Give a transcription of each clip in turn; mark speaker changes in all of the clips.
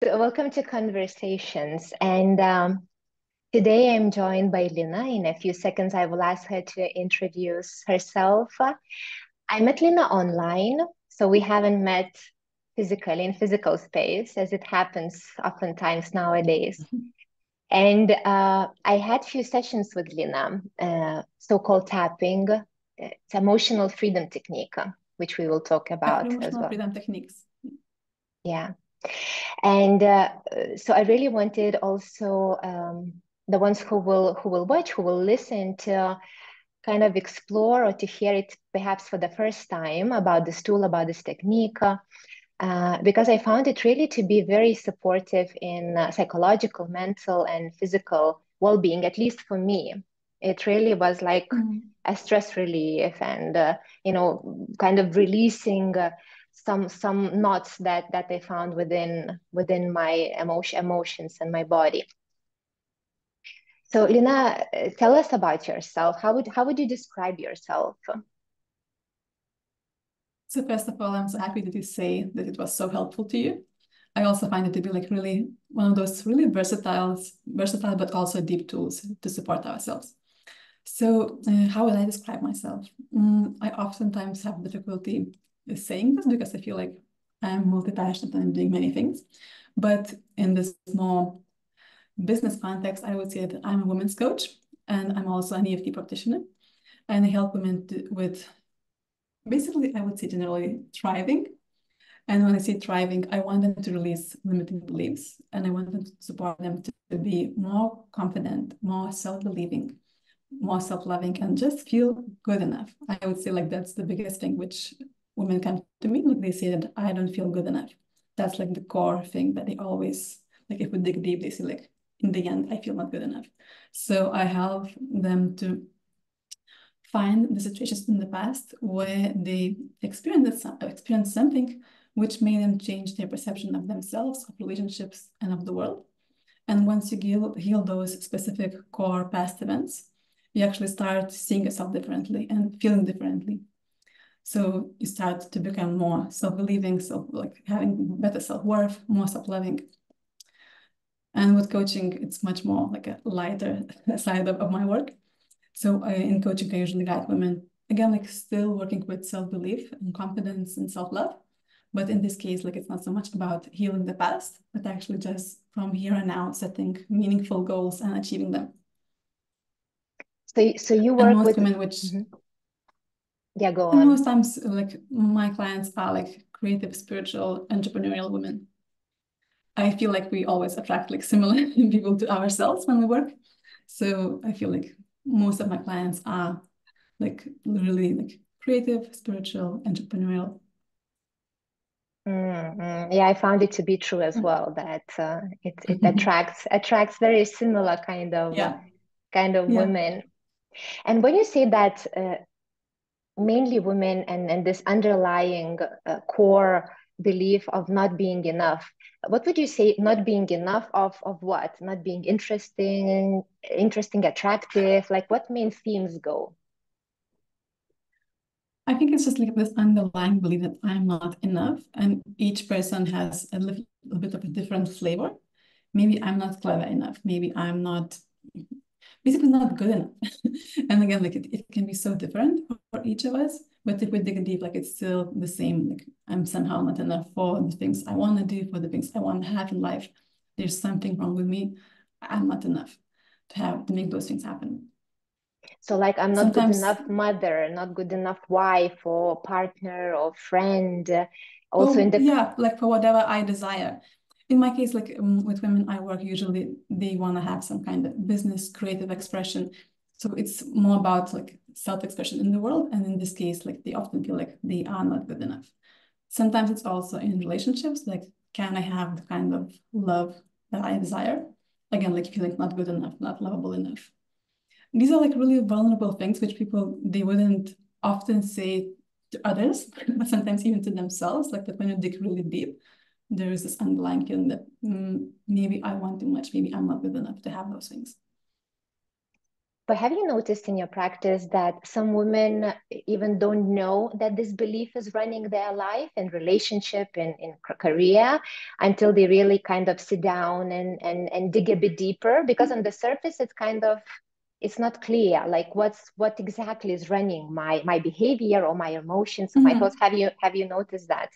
Speaker 1: Welcome to Conversations. And today I'm joined by Lina. In a few seconds, I will ask her to introduce herself. I met Lina online, so we haven't met physically in physical space, as it happens oftentimes nowadays. And I had few sessions with Lina, so-called tapping. It's emotional freedom technique, which we will talk about as
Speaker 2: Emotional
Speaker 1: well.
Speaker 2: freedom techniques.
Speaker 1: Yeah. And so I really wanted also the ones who will watch, who will listen to kind of explore or to hear it perhaps for the first time about this tool, about this technique, because I found it really to be very supportive in psychological, mental, and physical well-being, at least for me. It really was like a stress relief and, kind of releasing some knots that I found within my emotions and my body. So Lina, tell us about yourself. How would you describe yourself?
Speaker 2: So first of all, I'm so happy that you say that it was so helpful to you. I also find it to be like really one of those really versatile but also deep tools to support ourselves. So how would I describe myself? I oftentimes have difficulty saying this because I feel like I'm multi-passionate and I'm doing many things. But in this more business context, I would say that I'm a women's coach and I'm also an EFT practitioner. And I help women with basically, I would say generally thriving. And when I say thriving, I want them to release limiting beliefs and I want them to support them to be more confident, more self-believing, more self-loving, and just feel good enough. I would say like that's the biggest thing which women come to me, like they say that I don't feel good enough. That's like the core thing that they always, like if we dig deep, they say like, in the end, I feel not good enough. So I help them to find the situations in the past where they experienced something which made them change their perception of themselves, of relationships, and of the world. And once you heal those specific core past events, you actually start seeing yourself differently and feeling differently. So you start to become more self-believing, like having better self-worth, more self-loving. And with coaching, it's much more like a lighter side of my work. So in coaching, I usually guide women, again, like still working with self-belief and confidence and self-love. But in this case, like it's not so much about healing the past, but actually just from here and now setting meaningful goals and achieving them.
Speaker 1: So you work
Speaker 2: most
Speaker 1: with
Speaker 2: women, which
Speaker 1: yeah, go
Speaker 2: and
Speaker 1: on.
Speaker 2: most times, like my clients are like creative, spiritual, entrepreneurial women. I feel like we always attract like similar people to ourselves when we work. So I feel like most of my clients are like really like creative, spiritual, entrepreneurial.
Speaker 1: Yeah, I found it to be true as well that it attracts very similar kind of
Speaker 2: yeah.
Speaker 1: women. And when you say that mainly women and this underlying core belief of not being enough, what would you say not being enough of what? Not being interesting, attractive, like what main themes go?
Speaker 2: I think it's just like this underlying belief that I'm not enough, and each person has a little bit of a different flavor. Maybe I'm not clever enough. Maybe I'm not, basically not good enough. And again, like it can be so different for each of us. But if we dig deep, like it's still the same. Like I'm somehow not enough for the things I want to do, for the things I want to have in life. There's something wrong with me. I'm not enough to make those things happen.
Speaker 1: So like I'm not good
Speaker 2: Sometimes,
Speaker 1: enough mother, not good enough wife or partner or friend. Also in the
Speaker 2: yeah, like for whatever I desire. In my case, like with women I work, usually they want to have some kind of business, creative expression. So it's more about like self-expression in the world. And in this case, like they often feel like they are not good enough. Sometimes it's also in relationships, like can I have the kind of love that I desire? Again, like feeling not good enough, not lovable enough. These are like really vulnerable things which people, they wouldn't often say to others, but sometimes even to themselves, like that when you dig really deep, there is this underlying feeling that maybe I want too much, maybe I'm not good enough to have those things.
Speaker 1: But have you noticed in your practice that some women even don't know that this belief is running their life and relationship in career until they really kind of sit down and dig a bit deeper? Because on the surface, it's kind of, it's not clear, like what exactly is running my behavior or my emotions or my thoughts. Have you noticed that?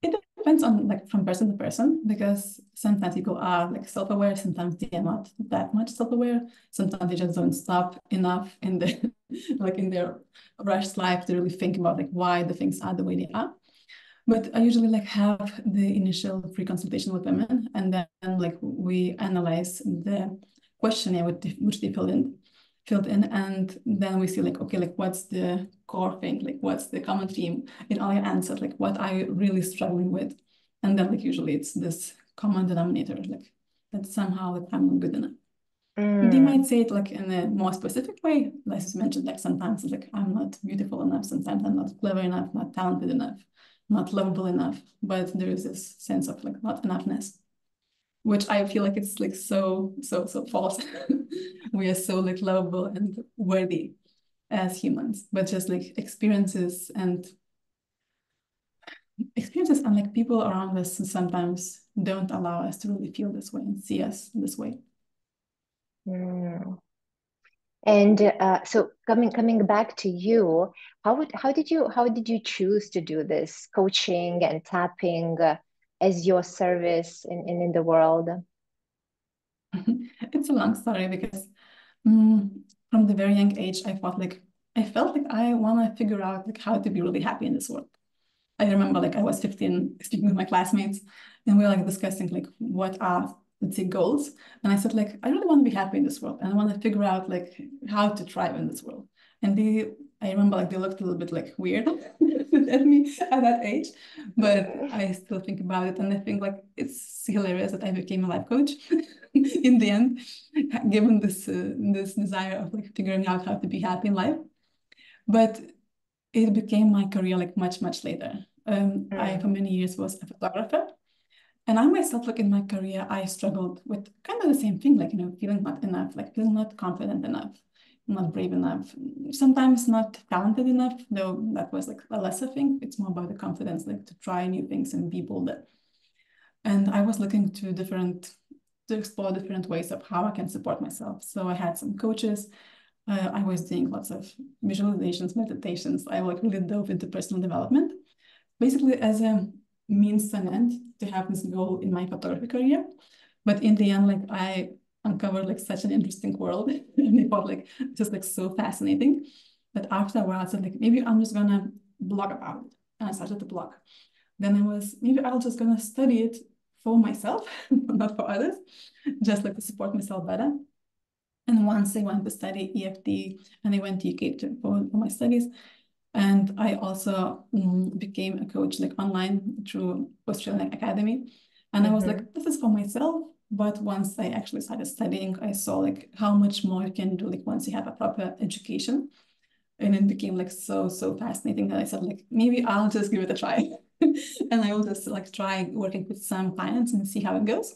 Speaker 2: It depends on like from person to person, because sometimes people are like self-aware, sometimes they are not that much self-aware, sometimes they just don't stop enough in the like in their rushed life to really think about like why the things are the way they are. But I usually like have the initial pre-consultation with women, and then like we analyze the questionnaire which they filled in, and then we see like, okay, like what's the core thing, like what's the common theme in all your answers, like what are you really struggling with? And then like usually it's this common denominator, like that somehow like I'm not good enough. They might say it like in a more specific way, like you mentioned, like sometimes it's like I'm not beautiful enough, sometimes I'm not clever enough, not talented enough, not lovable enough, but there is this sense of like not enoughness, which I feel like it's like so false. We are so like lovable and worthy as humans, but just like experiences and like people around us sometimes don't allow us to really feel this way and see us this way.
Speaker 1: And so coming back to you, how did you choose to do this coaching and tapping as your service in the world?
Speaker 2: It's a long story because from the very young age, I felt like I want to figure out like how to be really happy in this world. I remember like I was 15 speaking with my classmates, and we were like discussing like what are, let's say, goals. And I said like I really want to be happy in this world, and I want to figure out like how to thrive in this world. And I remember like they looked a little bit like weird at me at that age, but I still think about it, and I think like it's hilarious that I became a life coach in the end, given this desire of like figuring out how to be happy in life. But it became my career like much later. I for many years was a photographer, and I myself, like in my career, I struggled with kind of the same thing, like feeling not enough, like feeling not confident enough, not brave enough, sometimes not talented enough, though that was like a lesser thing. It's more about the confidence, like to try new things and be bolder. And I was looking to explore different ways of how I can support myself. So I had some coaches. I was doing lots of visualizations, meditations. I like really dove into personal development, basically as a means to an end to have this goal in my photography career. But in the end, like I uncovered like such an interesting world, and it felt like just like so fascinating that after a while I said like maybe I'm just gonna blog about it, and I started to blog. Then maybe I'll just gonna study it for myself, not for others, just like to support myself better. And once I went to study EFT, and I went to UK for my studies. And I also became a coach like online through Australian Academy. And I was like, this is for myself. But once I actually started studying, I saw like how much more you can do like once you have a proper education. And it became like so fascinating that I said like, maybe I'll just give it a try. And I will just like try working with some clients and see how it goes.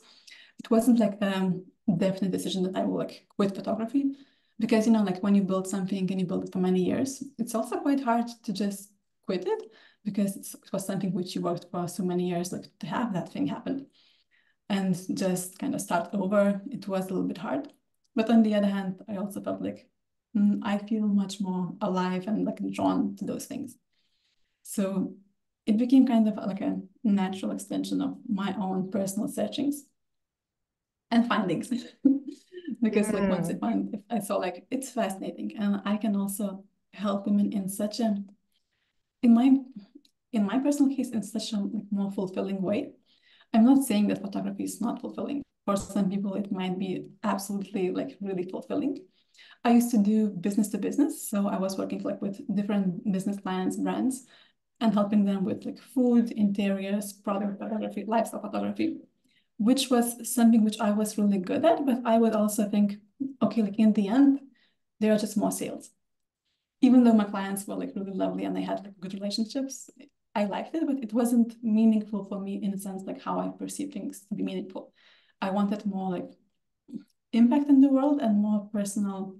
Speaker 2: It wasn't like a definite decision that I will like quit photography, because like when you build something and you build it for many years, it's also quite hard to just quit it, because it was something which you worked for so many years, like to have that thing happen and just kind of start over. It was a little bit hard. But on the other hand, I also felt like I feel much more alive and like drawn to those things. So it became kind of like a natural extension of my own personal searchings and findings. Because like once I saw like it's fascinating, and I can also help women in such a in my personal case in such a like more fulfilling way. I'm not saying that photography is not fulfilling. For some people it might be absolutely like really fulfilling. I used to do business to business, so I was working like with different business clients, brands, and helping them with like food, interiors, product photography, lifestyle photography, which was something which I was really good at. But I would also think, okay, like in the end, there are just more sales. Even though my clients were like really lovely and they had like good relationships, I liked it, but it wasn't meaningful for me in a sense, like how I perceive things to be meaningful. I wanted more like impact in the world and more personal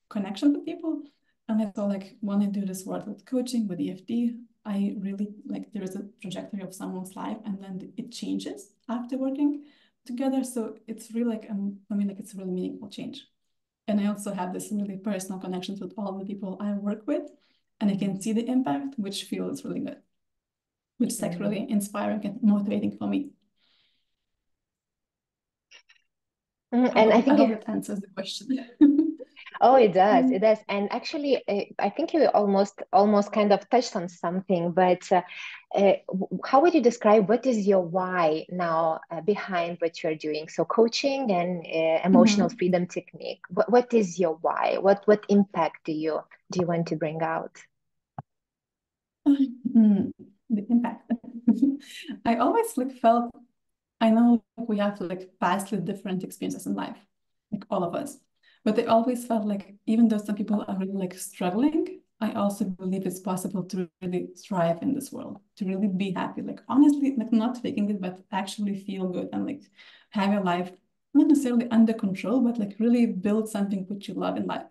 Speaker 2: connection with people. And I thought like when I do this work with coaching, with EFT, I really like there is a trajectory of someone's life and then it changes after working together. So it's really like, I mean, like it's a really meaningful change. And I also have this really personal connections with all the people I work with, and I can see the impact, which feels really good, which is like really inspiring and motivating for me.
Speaker 1: And I
Speaker 2: hope
Speaker 1: think
Speaker 2: that answers the question.
Speaker 1: oh, it does. It does. And actually, I think you almost kind of touched on something, but how would you describe what is your why now behind what you're doing? So coaching and emotional freedom technique. What is your why? What impact do you want to bring out?
Speaker 2: The impact. I always like felt, I know we have like vastly different experiences in life, like all of us. But I always felt like even though some people are really like struggling, I also believe it's possible to really thrive in this world, to really be happy. Like honestly, like not faking it, but actually feel good and like have your life not necessarily under control, but like really build something which you love in life.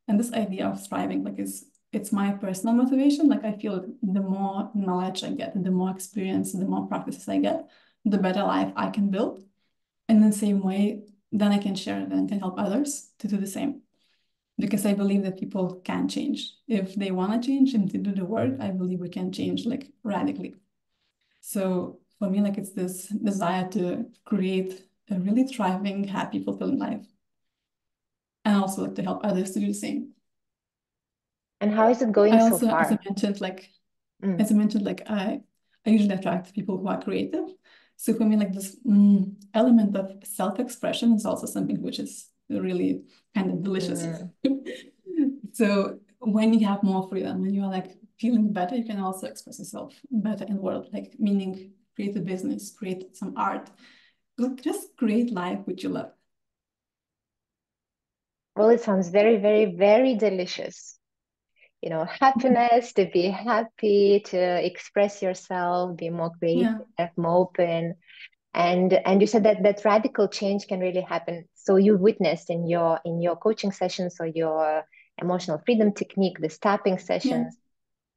Speaker 2: And this idea of thriving, like it's my personal motivation. Like I feel the more knowledge I get, the more experience, the more practices I get, the better life I can build. In the same way, then I can share it and can help others to do the same. Because I believe that people can change. If they want to change and to do the work, I believe we can change like radically. So for me, like it's this desire to create a really thriving, happy, fulfilling life. And also like to help others to do the same.
Speaker 1: And how is it going
Speaker 2: I
Speaker 1: so
Speaker 2: also, as I
Speaker 1: far?
Speaker 2: mentioned, I usually attract people who are creative. So for me, like this element of self-expression is also something which is really kind of delicious. So when you have more freedom, when you are like feeling better, you can also express yourself better in the world, like meaning create a business, create some art, just create life which you love.
Speaker 1: Well, it sounds very, very, very delicious. You know, happiness, to be happy, to express yourself, be more creative,
Speaker 2: Yeah.
Speaker 1: more open. And you said that radical change can really happen. So you witnessed in your coaching sessions or your emotional freedom technique, the tapping
Speaker 2: Yeah.
Speaker 1: sessions,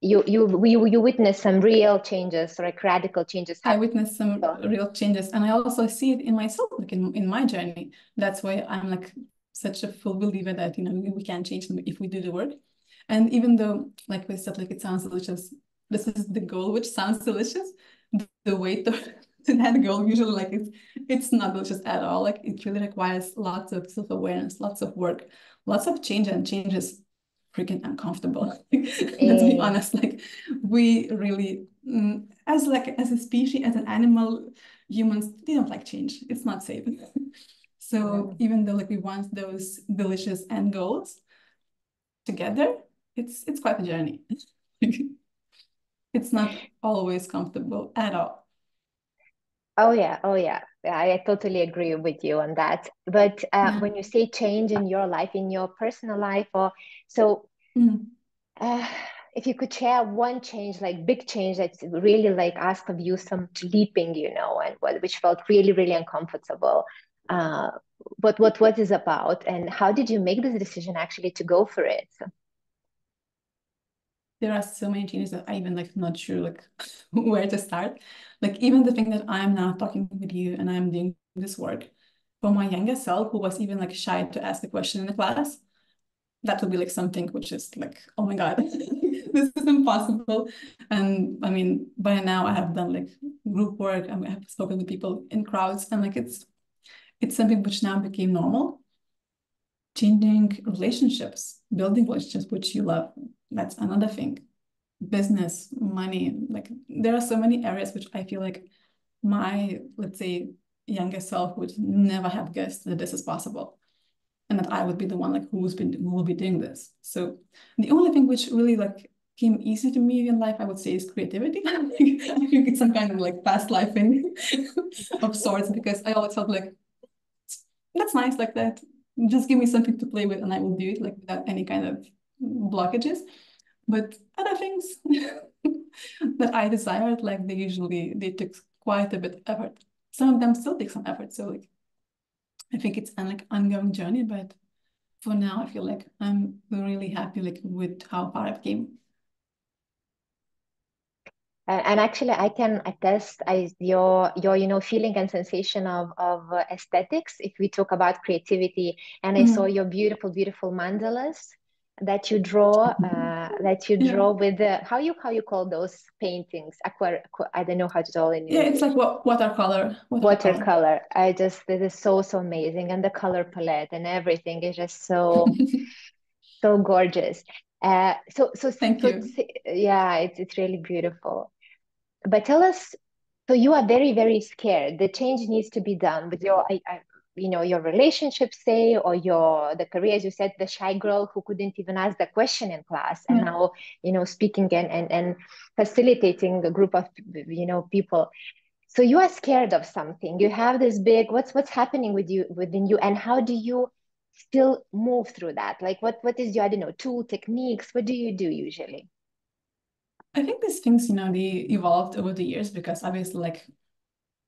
Speaker 1: you witnessed some real changes, like radical changes
Speaker 2: I
Speaker 1: happen.
Speaker 2: witnessed some
Speaker 1: So,
Speaker 2: real changes, and I also see it in myself, like in my journey. That's why I'm like such a full believer that we can change them if we do the work. And even though, like we said, like it sounds delicious, this is the goal, which sounds delicious. The way to that goal usually like it's not delicious at all. Like it really requires lots of self-awareness, lots of work, lots of change, and change is freaking uncomfortable. Let's be honest. Like we really, as a species, as an animal, humans they don't like change. It's not safe. So even though like we want those delicious end goals together, it's quite a journey. It's not always comfortable at all.
Speaker 1: oh yeah, oh yeah. Yeah, I totally agree with you on that. But
Speaker 2: Yeah.
Speaker 1: when you say change in your life, in your personal life, or so
Speaker 2: Mm.
Speaker 1: Uh, if you could share one change, like big change that's really like asked of you some leaping, and which felt really, really uncomfortable. Uh, what is about, and how did you make this decision actually to go for it?
Speaker 2: There are so many changes that I even like not sure like where to start. Like even the thing that I'm now talking with you and I'm doing this work for my younger self who was even like shy to ask the question in the class, that would be like something which is like, oh my God, this is impossible. And I mean, by now I have done like group work and I have spoken with people in crowds and like it's something which now became normal. Changing relationships, building relationships which you love, that's another thing. Business, money, like there are so many areas which I feel like my, let's say, younger self would never have guessed that this is possible and that I would be the one like who will be doing this. So the only thing which really like came easy to me in life, I would say, is creativity. I think it's some kind of like past life thing of sorts because I always felt like that's nice like that. Just give me something to play with and I will do it like without any kind of blockages. But other things that I desired, like they took quite a bit of effort. Some of them still take some effort. So like I think it's an like ongoing journey, but for now, I feel like I'm really happy like with how far I've came.
Speaker 1: And actually, I can attest your feeling and sensation of aesthetics. If we talk about creativity, and I saw your beautiful mandalas that you draw,
Speaker 2: Yeah.
Speaker 1: with the how you call those paintings? I don't know how to call it in
Speaker 2: Yeah, it's like
Speaker 1: English.
Speaker 2: watercolor.
Speaker 1: Watercolor. This is so amazing, and the color palette and everything is just so gorgeous.
Speaker 2: Thank you.
Speaker 1: Yeah, it's really beautiful. But tell us, so you are very scared. The change needs to be done with your relationship, say, or the career, as you said, the shy girl who couldn't even ask the question in class, and
Speaker 2: Yeah.
Speaker 1: now, speaking and facilitating a group of, people. So you are scared of something. You have this big, what's happening within you, and how do you still move through that? Like what is your, I don't know, tool, techniques? What do you do usually?
Speaker 2: I think these things, they evolved over the years because obviously like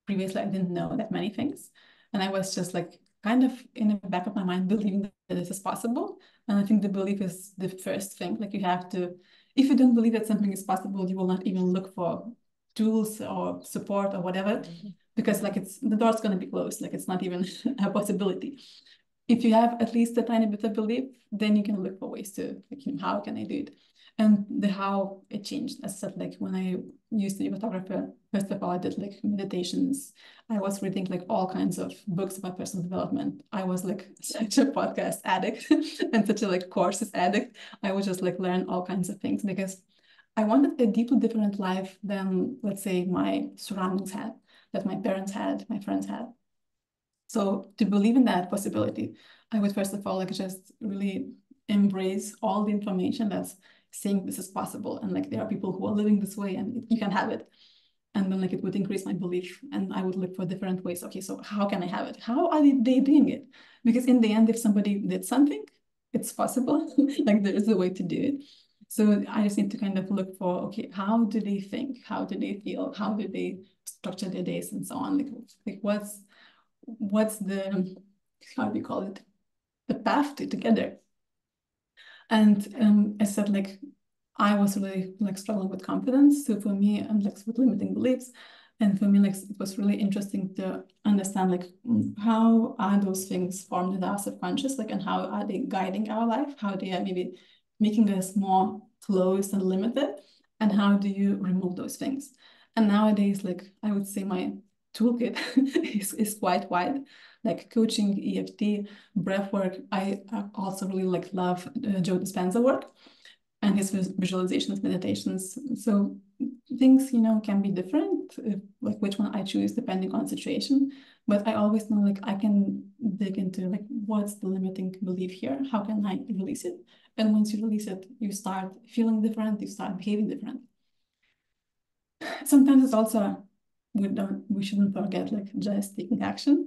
Speaker 2: previously I didn't know that many things. And I was just like kind of in the back of my mind believing that this is possible. And I think the belief is the first thing. Like you have to, if you don't believe that something is possible, you will not even look for tools or support or whatever, because like the door's going to be closed. Like it's not even a possibility. If you have at least a tiny bit of belief, then you can look for ways to, like, how can I do it? And the how it changed. As I said, like when I used to be a photographer, first of all, I did like meditations. I was reading like all kinds of books about personal development. I was like such a podcast addict and such a like courses addict. I would just like learn all kinds of things because I wanted a deeply different life than, let's say, my surroundings had, that my parents had, my friends had. So to believe in that possibility, I would first of all like just really embrace all the information that's saying this is possible, and like there are people who are living this way and you can have it. And then like it would increase my belief, and I would look for different ways. Okay, so how can I have it? How are they doing it? Because in the end, if somebody did something, it's possible. Like there is a way to do it. So I just need to kind of look for, okay, how do they think? How do they feel? How do they structure their days and so on? Like what's the, how do you call it, the path to together. And I said, like, I was really like struggling with confidence. So for me, and like with limiting beliefs, and for me, like it was really interesting to understand like how are those things formed in our subconscious, like, and how are they guiding our life? How they are maybe making us more closed and limited, and how do you remove those things? And nowadays, like I would say, my toolkit is quite wide, like coaching, EFT, breath work. I also really like love Joe Dispenza work and his visualizations, meditations. So things, can be different, like which one I choose depending on the situation. But I always know like I can dig into like what's the limiting belief here? How can I release it? And once you release it, you start feeling different, you start behaving different. Sometimes it's also we shouldn't forget like just taking action,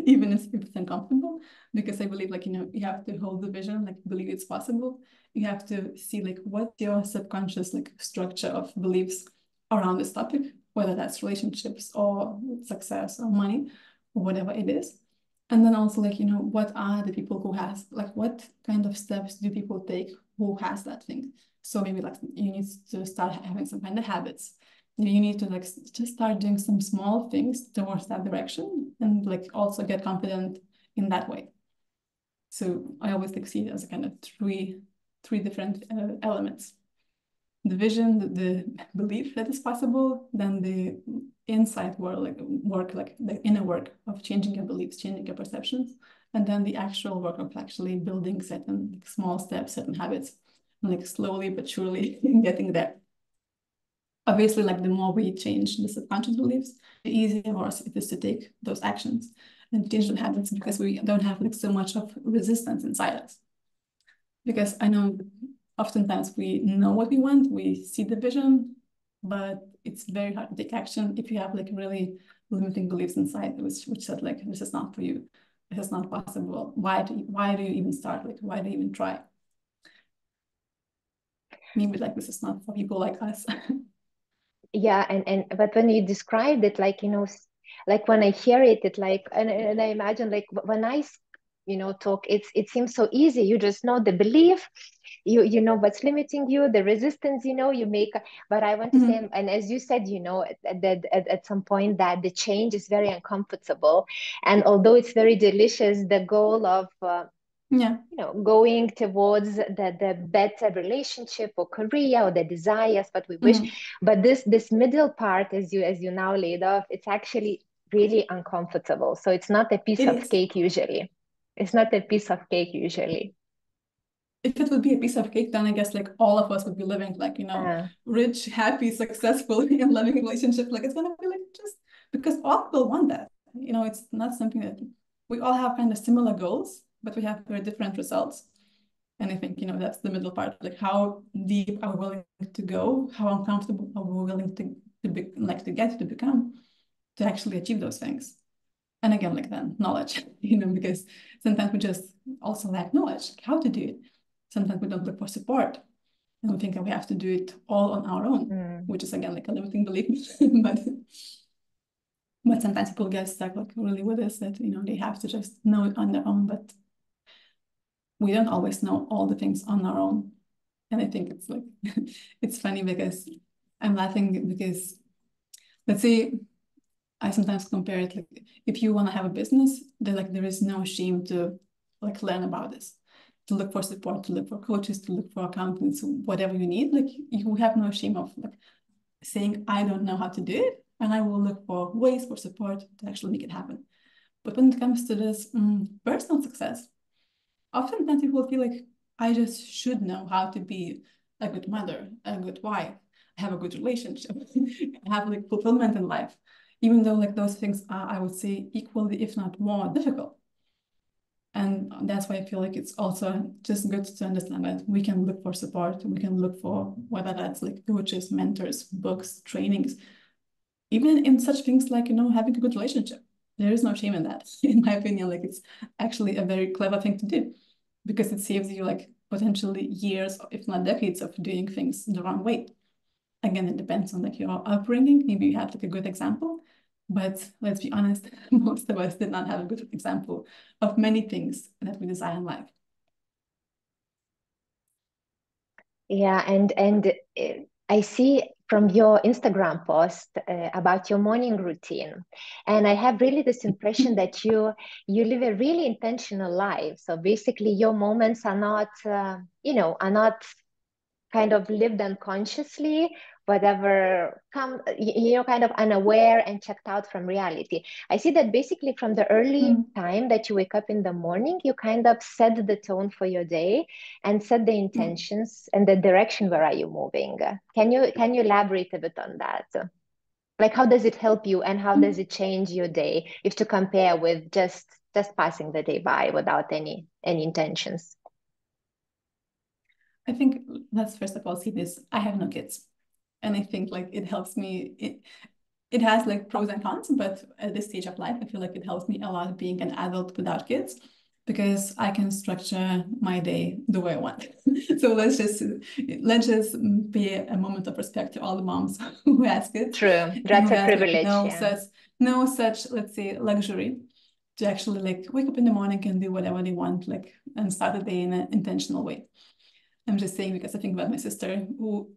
Speaker 2: even if it's uncomfortable, because I believe like you have to hold the vision, like believe it's possible. You have to see like what's your subconscious like structure of beliefs around this topic, whether that's relationships or success or money or whatever it is. And then also like what are the people who has like what kind of steps do people take who has that thing. So maybe like you need to start having some kind of habits. You need to like just start doing some small things towards that direction, and like also get confident in that way. So I always like see it as a kind of three different elements: the vision, the belief that is possible, then the inside work, like the inner work of changing your beliefs, changing your perceptions, and then the actual work of actually building certain like, small steps, certain habits, and like slowly but surely getting there. Obviously, like the more we change the subconscious beliefs, the easier for us it is to take those actions and change the habits, because we don't have like so much of resistance inside us. Because I know oftentimes we know what we want, we see the vision, but it's very hard to take action if you have like really limiting beliefs inside, which said like this is not for you, this is not possible. Why do you even start? Like why do you even try? Maybe like this is not for people like us.
Speaker 1: Yeah, but when you described it, like, like when I hear it, it like, and I imagine like when I, talk, it seems so easy. You just know the belief, you know what's limiting you, the resistance, you make. But I want to say, and as you said, at some point that the change is very uncomfortable. And although it's very delicious, the goal of, going towards the better relationship or career or the desires, what we wish. But this middle part, as you now laid off, it's actually really uncomfortable. So it's not a piece of cake usually. It's not a piece of cake usually.
Speaker 2: If it would be a piece of cake, then I guess like all of us would be living like, rich, happy, successful in loving relationship. Like it's gonna be like just because all people want that. It's not something that we all have kind of similar goals, but we have very different results. And I think, that's the middle part, like how deep are we willing to go, how uncomfortable are we willing to become to actually achieve those things. And again, like then knowledge, because sometimes we just also lack knowledge, like how to do it. Sometimes we don't look for support and we think that we have to do it all on our own, which is again like a limiting belief. but sometimes people get stuck like really with this, that they have to just know it on their own, but we don't always know all the things on our own. And I think it's like it's funny because I'm laughing because let's say I sometimes compare it like if you want to have a business, there is no shame to like learn about this, to look for support, to look for coaches, to look for accountants, whatever you need. Like you have no shame of like saying, I don't know how to do it, and I will look for ways for support to actually make it happen. But when it comes to this personal success, oftentimes people feel like I just should know how to be a good mother, a good wife, have a good relationship, have like fulfillment in life, even though like those things are, I would say, equally, if not more difficult. And that's why I feel like it's also just good to understand that we can look for support. We can look for whether that's like coaches, mentors, books, trainings, even in such things like, having a good relationship. There is no shame in that. In my opinion, like it's actually a very clever thing to do because it saves you like potentially years, if not decades of doing things the wrong way. Again, it depends on like your upbringing. Maybe you have like a good example. But let's be honest, most of us did not have a good example of many things that we desire in life.
Speaker 1: Yeah, and I see from your Instagram post about your morning routine, and I have really this impression that you live a really intentional life. So basically, your moments are not, are not kind of lived unconsciously, whatever come, kind of unaware and checked out from reality. I see that basically from the early time that you wake up in the morning, you kind of set the tone for your day and set the intentions and the direction. Where are you moving? Can you elaborate a bit on that? Like how does it help you and how does it change your day if to compare with just passing the day by without any intentions?
Speaker 2: I think let's first of all see this. I have no kids. And I think like it helps me. It has like pros and cons, but at this stage of life, I feel like it helps me a lot being an adult without kids because I can structure my day the way I want. So let's just pay a moment of respect to all the moms who has kids.
Speaker 1: True, that's a privilege.
Speaker 2: Like, no such, let's say, luxury to actually like wake up in the morning and do whatever they want, like and start the day in an intentional way. I'm just saying because I think about my sister who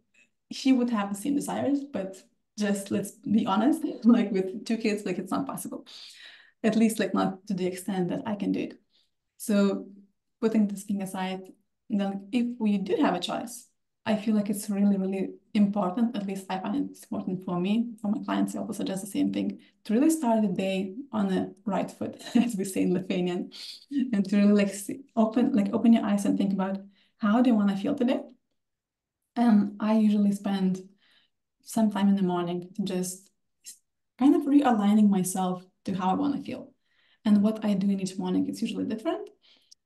Speaker 2: she would have the same desires, but just let's be honest, like with 2 kids, like it's not possible. At least like not to the extent that I can do it. So putting this thing aside, then if we do have a choice, I feel like it's really, really important, at least I find it's important for me, for my clients, I also suggest the same thing, to really start the day on the right foot, as we say in Lithuanian, and to really like open your eyes and think about how do I want to feel today? And I usually spend some time in the morning to just kind of realigning myself to how I want to feel. And what I do in each morning is usually different.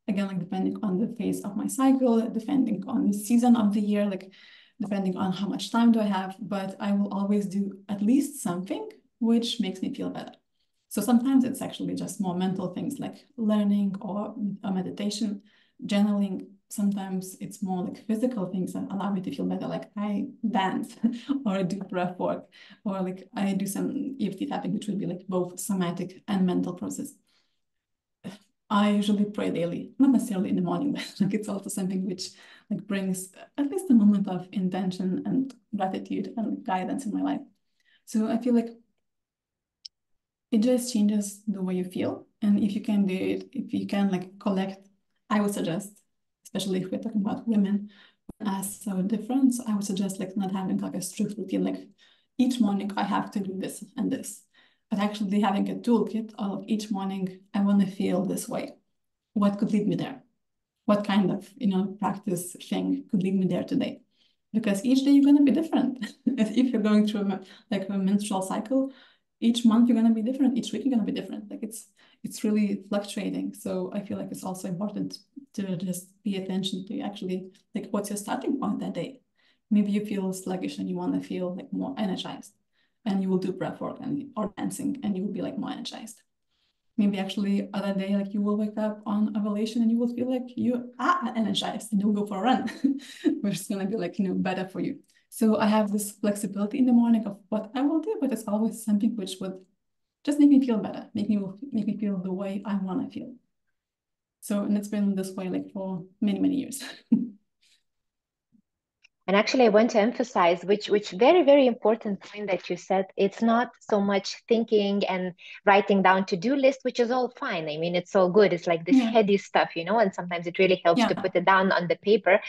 Speaker 2: Again, like depending on the phase of my cycle, depending on the season of the year, like depending on how much time do I have, but I will always do at least something which makes me feel better. So sometimes it's actually just more mental things like learning or a meditation, journaling, sometimes it's more like physical things that allow me to feel better. Like I dance or I do breath work, or like I do some EFT tapping, which would be like both somatic and mental process. I usually pray daily, not necessarily in the morning, but like it's also something which like brings at least a moment of intention and gratitude and guidance in my life. So I feel like it just changes the way you feel. And if you can do it, if you can like collect, I would suggest, especially if we're talking about women as so different, so I would suggest like not having like a strict routine, like each morning I have to do this and this, but actually having a toolkit of each morning, I want to feel this way. What could lead me there? What kind of, practice thing could lead me there today? Because each day you're going to be different. If you're going through like a menstrual cycle, each month you're going to be different. Each week you're going to be different. Like it's really fluctuating. So I feel like it's also important to just pay attention to actually like what's your starting point that day. Maybe you feel sluggish and you want to feel like more energized, and you will do breath work or dancing, and you will be like more energized. Maybe actually other day, like you will wake up on ovulation and you will feel like you are energized and you'll go for a run, which is going to be like, better for you. So I have this flexibility in the morning of what I will do, but it's always something which would just make me feel better, make me feel the way I want to feel. So, and it's been this way like for many, many years.
Speaker 1: And actually, I want to emphasize which very, very important point that you said. It's not so much thinking and writing down to-do list, which is all fine. I mean, it's all good. It's like this heady stuff, and sometimes it really helps to put it down on the paper.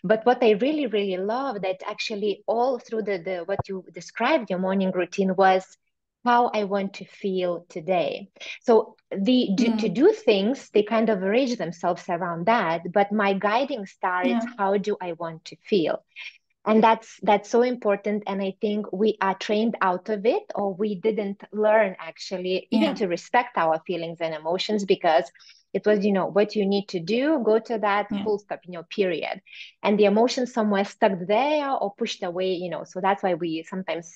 Speaker 1: But what I really, really love that actually all through the what you described, your morning routine was how I want to feel today. So to do things, they kind of arrange themselves around that. But my guiding star is how do I want to feel? And that's so important. And I think we are trained out of it, or we didn't learn actually even to respect our feelings and emotions, because it was, what you need to do, go to that full stop, period. And the emotions somewhere stuck there or pushed away, so that's why we sometimes,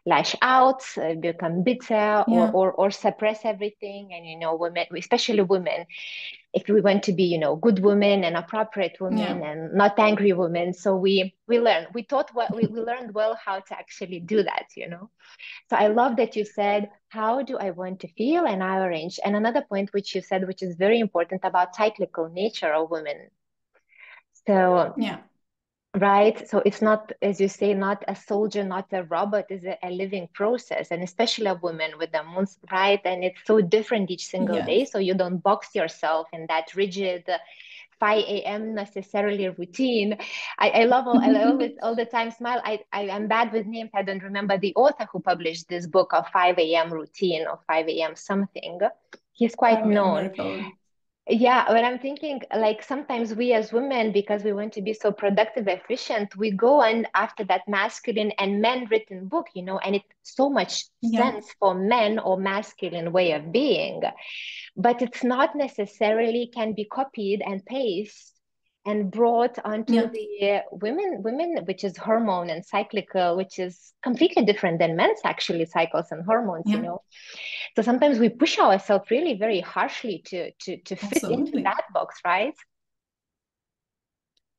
Speaker 1: lash out, become bitter or suppress everything. And, women, especially women, if we want to be, good women and appropriate women and not angry women. So we learned well how to actually do that, So I love that you said, how do I want to feel? And I arrange. And another point which you said, which is very important, about cyclical nature of women. So right. So it's not, as you say, not a soldier, not a robot, is a living process, and especially a woman with the moons, right? And it's so different each single day. So you don't box yourself in that rigid 5 a.m. necessarily routine. I love I always all the time smile. I am bad with names. I don't remember the author who published this book of 5 a.m. routine or 5 a.m. something. He's quite known. Yeah, but I'm thinking like sometimes we as women, because we want to be so productive, efficient, we go and after that masculine and men written book, and it's so much sense for men or masculine way of being, but it's not necessarily can be copied and pasted and brought onto the women, which is hormone and cyclical, which is completely different than men's actually cycles and hormones, So sometimes we push ourselves really very harshly to fit into that box, right?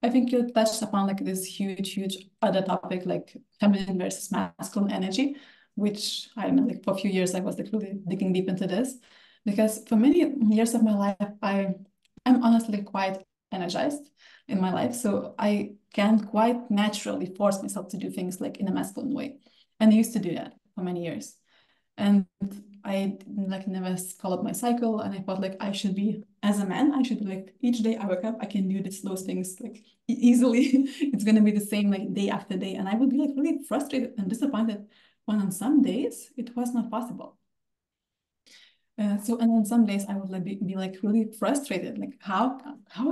Speaker 2: I think you touched upon like this huge other topic, like feminine versus masculine energy, which I remember like for a few years I was like really digging deep into this, because for many years of my life I'm honestly quite energized in my life, so I can quite naturally force myself to do things like in a masculine way, and I used to do that for many years. And I like never followed my cycle, and I felt like I should be, as a man, I should be like each day I wake up, I can do those things like easily. It's gonna be the same like day after day, and I would be like really frustrated and disappointed when on some days it was not possible. And on some days I would like be like really frustrated, like how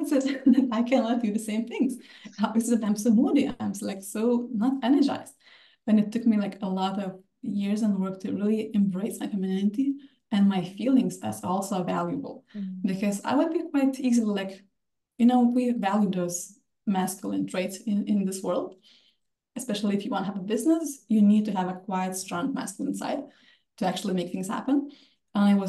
Speaker 2: is it that I cannot do the same things? How is it I'm so moody? I'm like so not energized. And it took me like a lot of years and work to really embrace my femininity and my feelings as also valuable, because I would be quite easily like, we value those masculine traits in this world, especially if you want to have a business, you need to have a quite strong masculine side to actually make things happen. And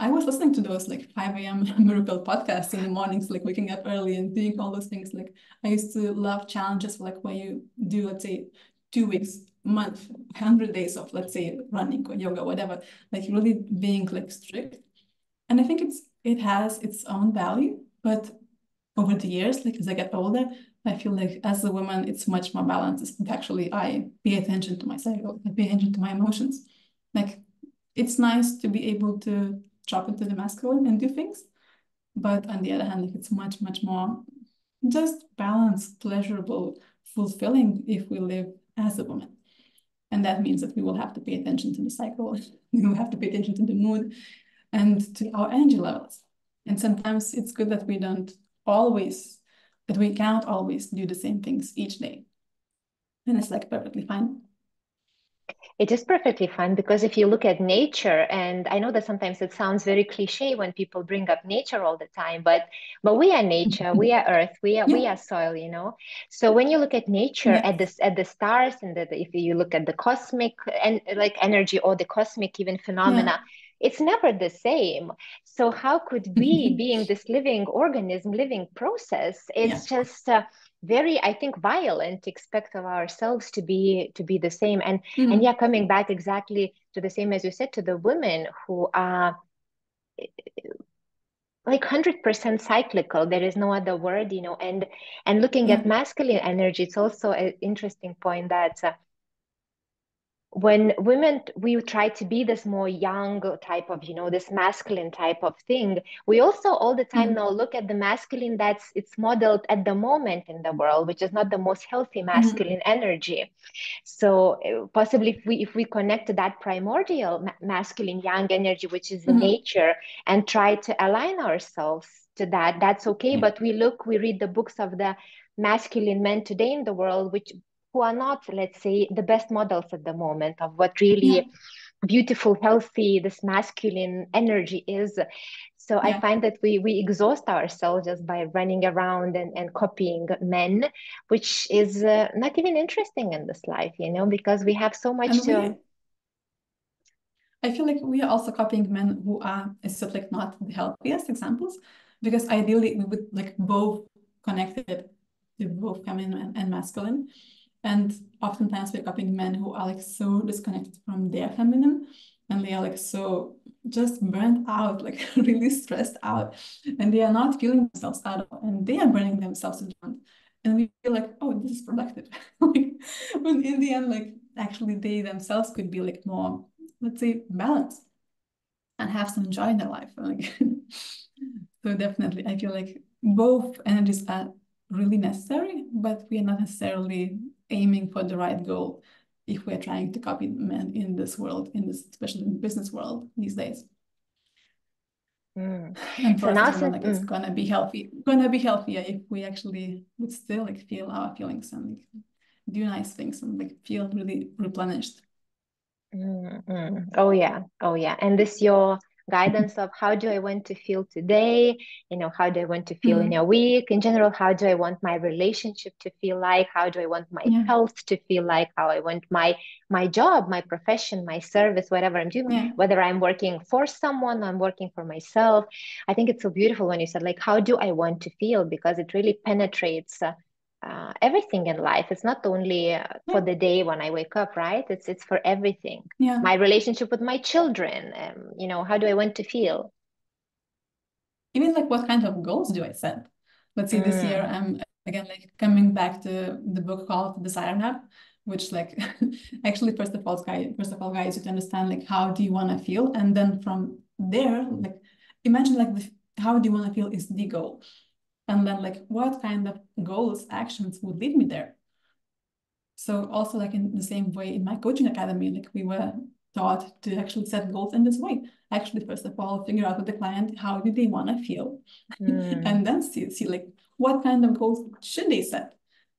Speaker 2: I was listening to those like 5 a.m. miracle podcasts in the mornings, like waking up early and doing all those things. Like I used to love challenges, like when you do, let's say, 2 weeks, month, 100 days of, let's say, running or yoga, whatever, like really being like strict. And I think it has its own value, but over the years, like as I get older, I feel like as a woman, it's much more balanced. Actually, I pay attention to my cycle, I pay attention to my emotions. Like it's nice to be able to drop into the masculine and do things. But on the other hand, like it's much, much more just balanced, pleasurable, fulfilling if we live as a woman. And that means that we will have to pay attention to the cycle. We will have to pay attention to the mood and to our energy levels. And sometimes it's good that we cannot always do the same things each day. And it's like perfectly fine.
Speaker 1: It is perfectly fine because if you look at nature, and I know that sometimes it sounds very cliche when people bring up nature all the time, but we are nature, we are earth, we are soil, you know. So when you look at nature,
Speaker 2: Yes.
Speaker 1: at the stars, and if you look at the cosmic and like energy or the cosmic even
Speaker 2: Yeah.
Speaker 1: phenomena, it's never the same. So how could we, being this living organism, living process, it's just very, I think, violent to expect of ourselves to be the same. And yeah, coming back exactly to the same as you said, to the women who are like 100% cyclical, there is no other word, you know. And looking at masculine energy, it's also an interesting point that when women, we try to be this more young type of, you know, this masculine type of thing, we also all the time now look at the masculine that's it's modeled at the moment in the world, which is not the most healthy masculine energy. So possibly if we connect to that primordial masculine young energy, which is in nature, and try to align ourselves to that, that's okay. But we read the books of the masculine men today in the world, which who are not, let's say, the best models at the moment of what really beautiful, healthy, this masculine energy is. So I find that we exhaust ourselves just by running around and copying men, which is not even interesting in this life, you know, because we have so much
Speaker 2: And I feel like we are also copying men who are like not the healthiest examples, because ideally we would like both connected to both feminine and masculine. And oftentimes we're copying men who are like so disconnected from their feminine, and they are like so just burnt out, like really stressed out, and they are not feeling themselves at all, and they are burning themselves down. And we feel like, oh, this is productive. Like, when in the end, like actually they themselves could be like more, let's say, balanced and have some joy in their life. Like, so definitely, I feel like both energies are really necessary, but we are not necessarily aiming for the right goal if we're trying to copy men in this world, especially in the business world these days. And for
Speaker 1: so
Speaker 2: us
Speaker 1: now
Speaker 2: as women,
Speaker 1: since
Speaker 2: like it's gonna be healthier if we actually would still like feel our feelings and like do nice things and like feel really replenished.
Speaker 1: Oh yeah. And this your guidance of how do I want to feel today? You know, how do I want to feel in a week? In general, how do I want my relationship to feel like? How do I want my health to feel like? How I want my job, my profession, my service, whatever I'm doing, whether I'm working for someone, I'm working for myself. I think it's so beautiful when you said like, how do I want to feel? Because it really penetrates everything in life. It's not only for the day when I wake up, right? It's for everything. My relationship with my children. You know, how do I want to feel?
Speaker 2: Even like what kind of goals do I set? Let's say this year I'm again like coming back to the book called Desire Map, which like actually first of all guys, you to understand like how do you want to feel, and then from there like imagine like how do you want to feel is the goal, and then like what kind of goals, actions would lead me there. So also like in the same way in my coaching academy, like we were taught to actually set goals in this way. Actually, first of all, figure out with the client, how do they want to feel? And then see like what kind of goals should they set?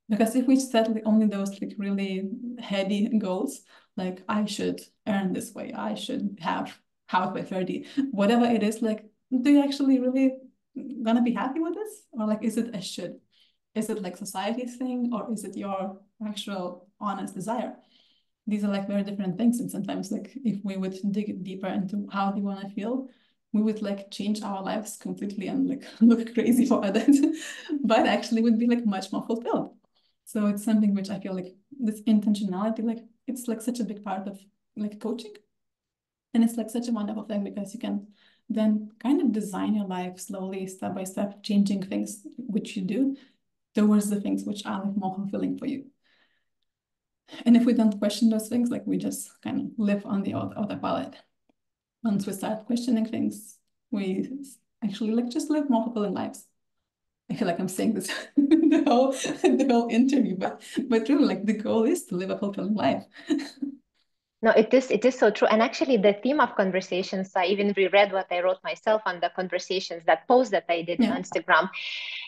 Speaker 2: Because if we set like only those like really heady goals, like I should earn this way, I should have house by 30, whatever it is, like, do you actually really gonna be happy with this? Or like, is it a should? Is it like society's thing, or is it your actual honest desire? These are like very different things. And sometimes like if we would dig deeper into how do you want to feel, we would like change our lives completely and like look crazy for others, but actually would be like much more fulfilled. So it's something which I feel like this intentionality, like it's like such a big part of like coaching. And it's like such a wonderful thing because you can then kind of design your life slowly, step by step, changing things which you do towards the things which are like more fulfilling for you. And if we don't question those things, like we just kind of live on the autopilot. Once we start questioning things, we actually like just live more fulfilling lives. I feel like I'm saying this the whole interview, but really like the goal is to live a fulfilling life.
Speaker 1: No, it is so true. And actually the theme of conversations, I even reread what I wrote myself on the conversations, that post that I did on Instagram.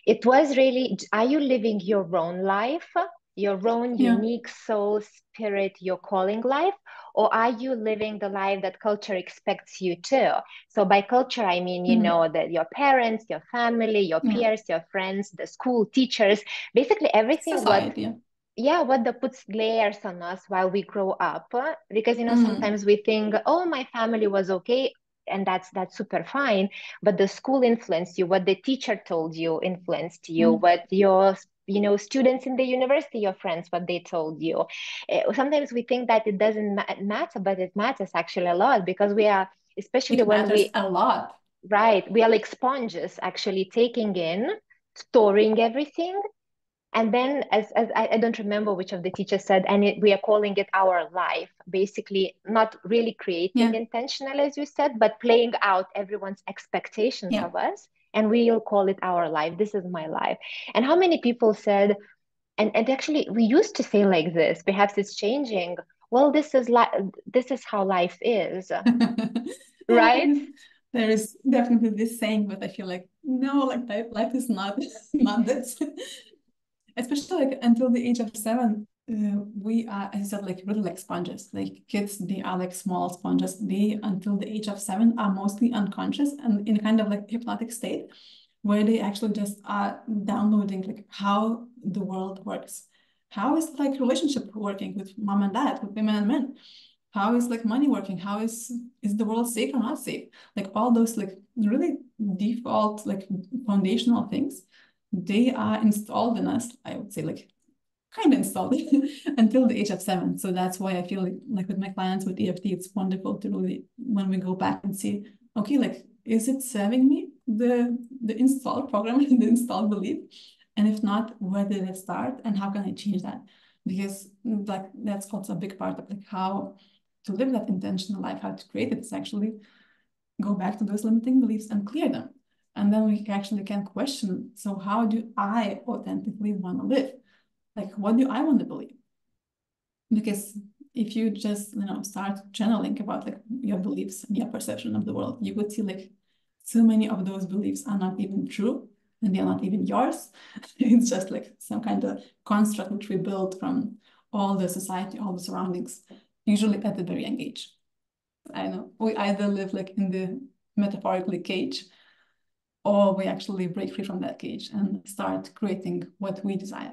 Speaker 1: It was really, are you living your own life, your own unique soul, spirit, your calling life? Or are you living the life that culture expects you to? So by culture, I mean, you know, that your parents, your family, your peers, your friends, the school teachers, basically everything.
Speaker 2: Society.
Speaker 1: What that puts layers on us while we grow up, because, you know, sometimes we think, oh, my family was okay, and that's super fine, but the school influenced you, what the teacher told you influenced you, what your, you know, students in the university, your friends, what they told you. Sometimes we think that it doesn't matter, but it matters actually a lot, because we are, especially when we,
Speaker 2: a lot,
Speaker 1: right, we are like sponges, actually taking in, storing everything. And then, as I don't remember which of the teachers said, and we are calling it our life, basically not really creating intentional, as you said, but playing out everyone's expectations of us. And we'll call it our life. This is my life. And how many people said, and actually we used to say like this, perhaps it's changing, well, this is how life is. Right?
Speaker 2: There is definitely this saying, but I feel like, no, like life is not this. Especially like until the age of 7, we are, as I said, like really like sponges. Like kids, they are like small sponges. They, until the age of 7, are mostly unconscious and in a kind of like hypnotic state, where they actually just are downloading like how the world works. How is like relationship working with mom and dad, with women and men? How is like money working? How is the world safe or not safe? Like all those like really default like foundational things, they are installed in us, I would say, like kind of installed until the age of 7. So that's why I feel like with my clients with EFT, it's wonderful to really, when we go back and see, okay, like, is it serving me, the installed program, the installed belief? And if not, where did it start and how can I change that? Because like that's also a big part of like how to live that intentional life, how to create it, is actually go back to those limiting beliefs and clear them. And then we actually can question, so how do I authentically want to live? Like, what do I want to believe? Because if you just, you know, start channeling about like your beliefs and your perception of the world, you would see like so many of those beliefs are not even true and they're not even yours. It's just like some kind of construct which we build from all the society, all the surroundings, usually at the very young age. I know we either live like in the metaphorically cage, or we actually break free from that cage and start creating what we desire.